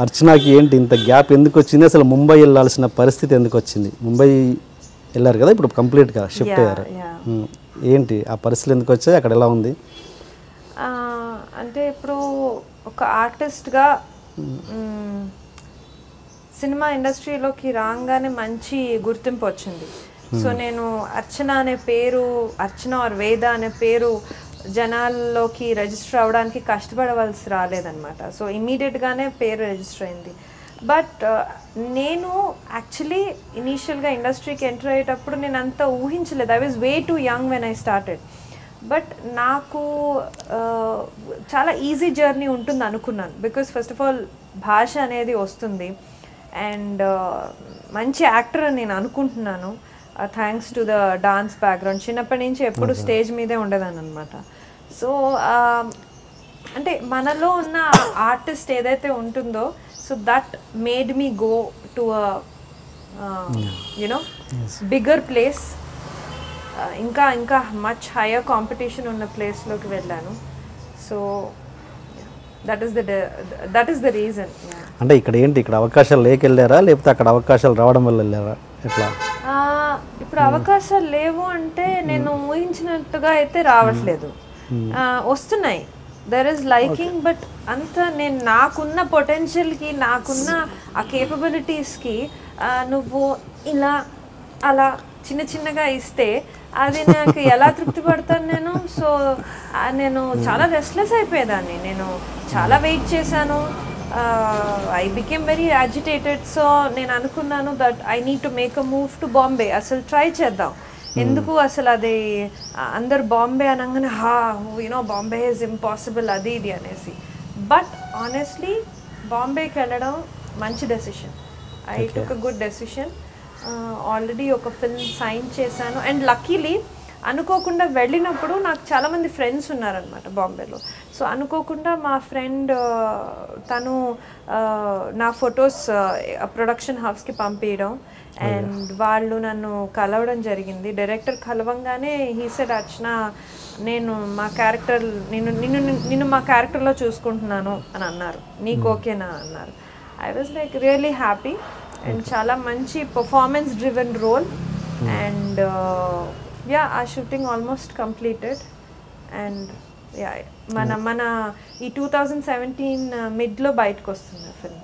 అర్చనకి ఏంటి ఇంత గ్యాప్ ఎందుకు వచ్చింది, అసలు ముంబై వెళ్ళాల్సిన పరిస్థితి ఎందుకు వచ్చింది? ముంబై వెళ్ళారు కదా ఇప్పుడు కంప్లీట్గా షిఫ్ట్ అయ్యారు, ఏంటి ఆ పరిస్థితులు ఎందుకు వచ్చాయి, అక్కడ ఎలా ఉంది? అంటే ఇప్పుడు ఒక ఆర్టిస్ట్గా సినిమా ఇండస్ట్రీలోకి రాగానే మంచి గుర్తింపు వచ్చింది. సో నేను అర్చన అనే పేరు, అర్చన ఆర్ వేద అనే పేరు జనాల్లోకి రిజిస్టర్ అవ్వడానికి కష్టపడవలసి రాలేదన్నమాట. సో ఇమీడియట్గానే పేరు రిజిస్టర్ అయింది. బట్ నేను యాక్చువల్లీ ఇనీషియల్గా ఇండస్ట్రీకి ఎంటర్ అయ్యేటప్పుడు నేను అంత ఊహించలేదు. I was way two young when I started. But నాకు చాలా ఈజీ జర్నీ ఉంటుంది అనుకున్నాను. బికాస్ ఫస్ట్ ఆఫ్ ఆల్ భాష అనేది వస్తుంది అండ్ మంచి యాక్టర్ అని నేను అనుకుంటున్నాను, thanks to the dance background. చిన్నప్పటి నుంచి ఎప్పుడు స్టేజ్ మీదే ఉండేదాన్ని అనమాట. సో అంటే మనలో ఉన్న ఆర్టిస్ట్ ఏదైతే ఉంటుందో, so that made me go to you know bigger place, ఇంకా ఇంకా మచ్ హయ్యర్ కాంపిటీషన్ ఉన్న ప్లేస్లోకి వెళ్ళాను. So that is the reason. అంటే ఇక్కడ ఏంటి, ఇక్కడ అవకాశాలు లేక వెళ్ళారా లేకపోతే అక్కడ అవకాశాలు రావడం వల్ల వెళ్ళారా, ఎట్లా? ఇప్పుడు అవకాశాలు లేవు అంటే నేను ఊహించినట్టుగా అయితే రావట్లేదు, వస్తున్నాయి. దెర్ ఈస్ లైకింగ్, బట్ అంత నేను నాకున్న పొటెన్షియల్కి, నాకున్న ఆ కేపబిలిటీస్కి నువ్వు ఇలా అలా చిన్న చిన్నగా ఇస్తే అది నాకు ఎలా తృప్తి పడతాను నేను? సో నేను చాలా రెస్ట్లెస్ అయిపోయేదాన్ని. నేను చాలా వెయిట్ చేశాను. I became very agitated. So నేను అనుకున్నాను that I need to make a move to Bombay. అసలు ట్రై చేద్దాం, ఎందుకు అసలు అది అందరు బాంబే అనగానే యూనో బాంబే ఈజ్ ఇంపాసిబుల్ అది ఇది అనేసి. బట్ ఆనెస్ట్లీ బాంబేకి వెళ్ళడం మంచి decision. I took a good decision. Already ఒక ఫిల్మ్ సైన్ చేశాను అండ్ లక్కీలీ అనుకోకుండా వెళ్ళినప్పుడు నాకు చాలామంది ఫ్రెండ్స్ ఉన్నారనమాట బాంబేలో. సో అనుకోకుండా మా ఫ్రెండ్ తను నా ఫొటోస్ ప్రొడక్షన్ హౌస్కి పంపించడం అండ్ వాళ్ళు నన్ను కలవడం జరిగింది. డైరెక్టర్ కలవంగానే హీ సెడ్, అర్చన నేను మా క్యారెక్టర్ నిన్ను మా క్యారెక్టర్లో చూసుకుంటున్నాను అని అన్నారు, నీకు ఓకేనా అన్నారు. I was like really happy and చాలా మంచి performance driven role and yeah ఆ shooting almost completed and yeah మన ఈ 2017 మిడ్లో బయటకు వస్తుంది ఫిల్మ్.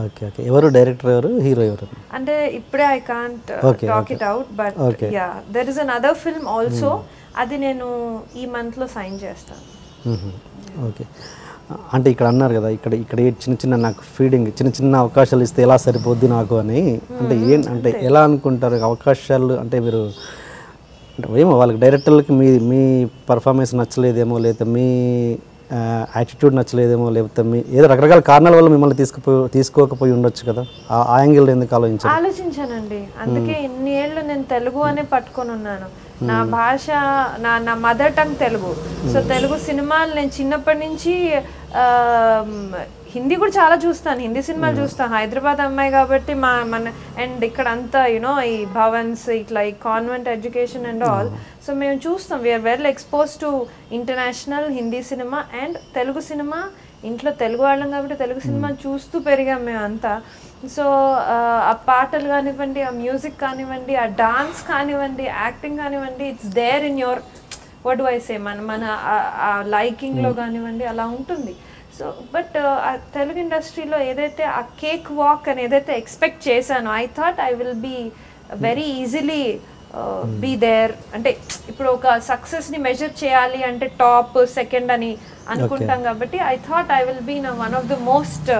Okay okay. ఎవరు డైరెక్టర్, ఎవరు హీరో, ఎవరు అంటే ఇప్పుడే I can't talk it out, but yeah there is another film also. అది నేను ఈ మంత్లో సైన్ చేస్తాను. ఓకే. అంటే ఇక్కడ అన్నారు కదా, ఇక్కడ చిన్న చిన్న నాకు ఫీడింగ్, చిన్న చిన్న అవకాశాలు ఇస్తే ఎలా సరిపోద్ది నాకు అని, అంటే అంటే ఎలా అనుకుంటారు అవకాశాలు? అంటే మీరు అంటే ఏమో వాళ్ళకి డైరెక్టర్లకి మీ పర్ఫార్మెన్స్ నచ్చలేదేమో, లేకపోతే మీ యాటిట్యూడ్ నచ్చలేదేమో, లేకపోతే మీ ఏదో రకరకాల కారణాల వల్ల మిమ్మల్ని తీసుకోకపోయి ఉండొచ్చు కదా. ఆ యాంగిల్ ఎందుకు ఆలోచించానండి. అందుకే ఇన్ని ఏళ్ళు నేను తెలుగు అనే పట్టుకొని ఉన్నాను. నా భాష, నా mother tongue Telugu. So Telugu సినిమాలు నేను చిన్నప్పటి నుంచి, హిందీ కూడా చాలా చూస్తాను, హిందీ సినిమాలు చూస్తాను. హైదరాబాద్ అమ్మాయి కాబట్టి మన అండ్ ఇక్కడ అంతా యూనో ఈ భవన్స్ ఇట్లా ఈ convent education and all. So మేము చూస్తాం, we're well exposed to international Hindi cinema and Telugu cinema. ఇంట్లో తెలుగు వాళ్ళం కాబట్టి తెలుగు సినిమా చూస్తూ పెరిగాం మేమంతా. సో ఆ పాటలు కానివ్వండి, ఆ మ్యూజిక్ కానివ్వండి, ఆ డాన్స్ కానివ్వండి, యాక్టింగ్ కానివ్వండి, it's there in your what do I say మన ఆ లైకింగ్లో కానివ్వండి, అలా ఉంటుంది. సో బట్ ఆ తెలుగు ఇండస్ట్రీలో ఏదైతే ఆ కేక్ వాక్ అని ఏదైతే ఎక్స్పెక్ట్ చేశానో, I thought I will be very easily be there. అంటే ఇప్పుడు ఒక సక్సెస్ని మెజర్ చేయాలి అంటే టాప్ సెకండ్ అని అనుకుంటాం కాబట్టి I thought I will be one of the most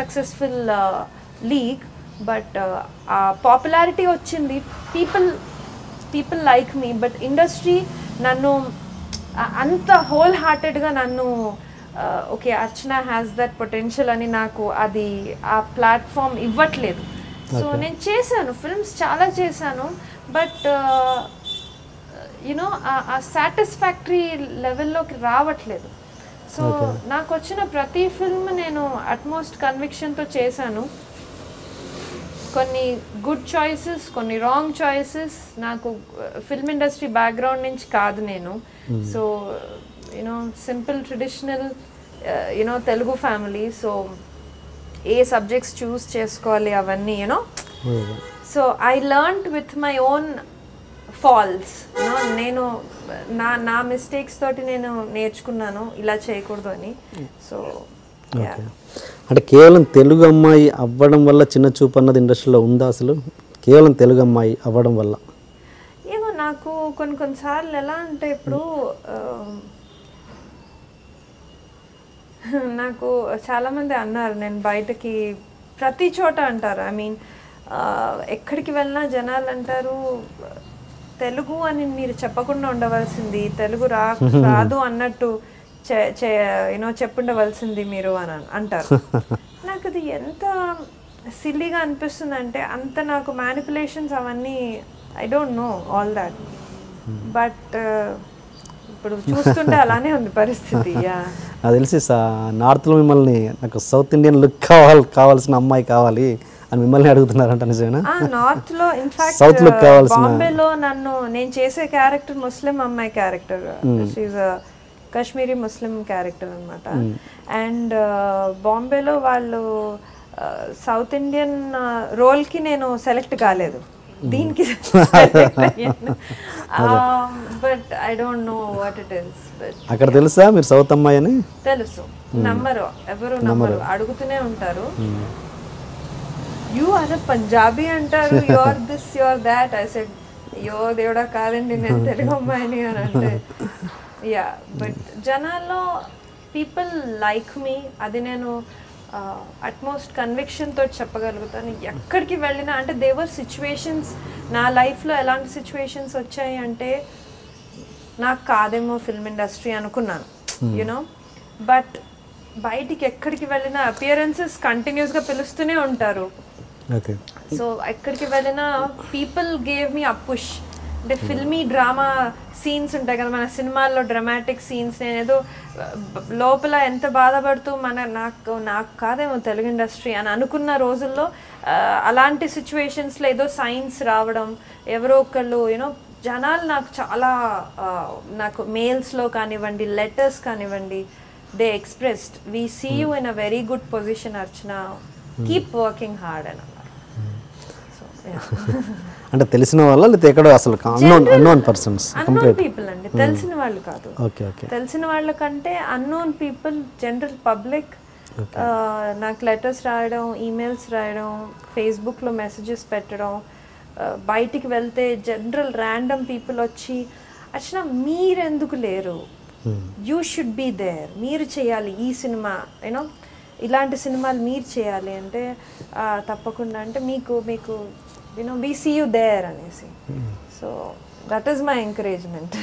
successful league. But ఆ పాపులారిటీ వచ్చింది, people like me. But industry నన్ను అంత హోల్ హార్టెడ్గా నన్ను okay Archana has that potential అని నాకు అది ఆ ప్లాట్ఫామ్ ఇవ్వట్లేదు. సో నేను చేశాను, ఫిల్మ్స్ చాలా చేశాను, బట్ యునో ఆ సాటిస్ఫాక్టరీ లెవెల్లోకి రావట్లేదు. సో నాకు వచ్చిన ప్రతి ఫిల్మ్ నేను అట్మోస్ట్ కన్విక్షన్తో చేశాను. కొన్ని గుడ్ చాయిసెస్, కొన్ని రాంగ్ చాయిసెస్. నాకు ఫిల్మ్ ఇండస్ట్రీ బ్యాక్గ్రౌండ్ నుంచి కాదు నేను. So simple traditional Telugu family. So ఏ సబ్జెక్ట్స్ చూస్ చేసుకోవాలి అవన్నీ you know. So I learned with my own falls, నేను నా మిస్టేక్స్ తోటి నేను నేర్చుకున్నాను ఇలా చేయకూడదు అని. సో అంటే కేవలం తెలుగు అమ్మాయి అవ్వడం వల్ల చిన్న చూపు అన్నది ఇండస్ట్రీలో ఉందా అసలు? కేవలం తెలుగు అమ్మాయి అవ్వడం వల్ల ఏమో నాకు కొన్నిసార్లు ఎలా అంటే ఇప్పుడు నాకు చాలామంది అన్నారు, నేను బయటకి ప్రతి చోట అంటారు, ఐ మీన్ ఎక్కడికి వెళ్ళినా జనాలు అంటారు తెలుగు అని మీరు చెప్పకుండా ఉండవలసింది, తెలుగు రాదు అన్నట్టు చెప్పుండవలసింది మీరు అని అంటారు. నాకు అది ఎంత సిల్లీగా అనిపిస్తుంది అంటే, అంత నాకు మ్యానిపులేషన్స్ అవన్నీ I don't no all that, but ఇప్పుడు చూస్తుంటే అలానే ఉంది పరిస్థితి. నాకు తెలిసి నార్త్లో మిమ్మల్ని నాకు సౌత్ ఇండియన్ లుక్ కావాల్సిన అమ్మాయి కావాలి అని మిమ్మల్ని అడుగుతున్నారంట, నిజమేనా? నార్త్ లో ఇన్ఫాక్ట్ సౌత్ లుక్ కావాల్సిన, బాంబేలో నేను చేసే క్యారెక్టర్ ముస్లిం అమ్మాయి character, she Kashmiri Muslim character అనమాట. అండ్ బాంబేలో వాళ్ళు సౌత్ ఇండియన్ రోల్కి నేను సెలెక్ట్ కాలేదు, దీనికి but I don't know what it is. అక్కడ తెలుసా మీరు సౌత్ అమ్మాయి అని? తెలుసు, నమ్మరు, ఎవరు నమ్మరు, అడుగుతూనే ఉంటారు, యూ ఆర్ అ పంజాబీ అంటారు, your this your that. I said అయ్యో దేవుడా కాదండి నేను తెలుగు అమ్మాయిని అని అంటే, యా బట్ జనాల్లో పీపుల్ లైక్ మీ, అది నేను అట్మోస్ట్ కన్విక్షన్ తోటి చెప్పగలుగుతాను. ఎక్కడికి వెళ్ళినా అంటే దేవర్ సిచ్యువేషన్స్ నా లైఫ్లో, ఎలాంటి సిచ్యువేషన్స్ వచ్చాయి అంటే నాకు కాదేమో ఫిల్మ్ ఇండస్ట్రీ అనుకున్నాను యూనో, బట్ బయటికి ఎక్కడికి వెళ్ళినా అపియరెన్సెస్ కంటిన్యూస్గా పిలుస్తూనే ఉంటారు. సో ఎక్కడికి వెళ్ళినా పీపుల్ గేవ్ మీ అ పుష్. అంటే ఫిల్మీ డ్రామా సీన్స్ ఉంటాయి కదా మన సినిమాల్లో, డ్రామాటిక్ సీన్స్, నేనేదో లోపల ఎంత బాధపడుతూ నాకు కాదేమో తెలుగు ఇండస్ట్రీ అని అనుకున్న రోజుల్లో అలాంటి సిచ్యువేషన్స్లో ఏదో సైన్స్ రావడం, ఎవరో ఒకళ్ళు యూనో జనాలు నాకు చాలా నాకు మెయిల్స్లో కానివ్వండి, లెటర్స్ కానివ్వండి, they expressed we see you in a very good position Archana, keep working hard అని అన్నారు. అంటే తెలిసిన వాళ్ళ లేకపోతే ఎక్కడో అసలు అన్నోన్ పర్సన్స్? అన్నోన్ పీపుల్ అండి, తెలిసిన వాళ్ళు కాదు. Okay okay. తెలిసిన వాళ్ళకంటే అన్నోన్ పీపుల్, జనరల్ పబ్లిక్ నాకు లెటర్స్ రాయడం, ఈమెయిల్స్ రాయడం, ఫేస్బుక్లో మెసేజెస్ పెట్టడం, బయటికి వెళ్తే జనరల్ ర్యాండమ్ పీపుల్ వచ్చి అర్చన మీరెందుకు లేరు, యూ షుడ్ బీ దేర్, మీరు చేయాలి ఈ సినిమా, యూనో ఇలాంటి సినిమాలు మీరు చేయాలి అంటే తప్పకుండా, అంటే మీకు you know we see you there అనేసి. So that is my encouragement.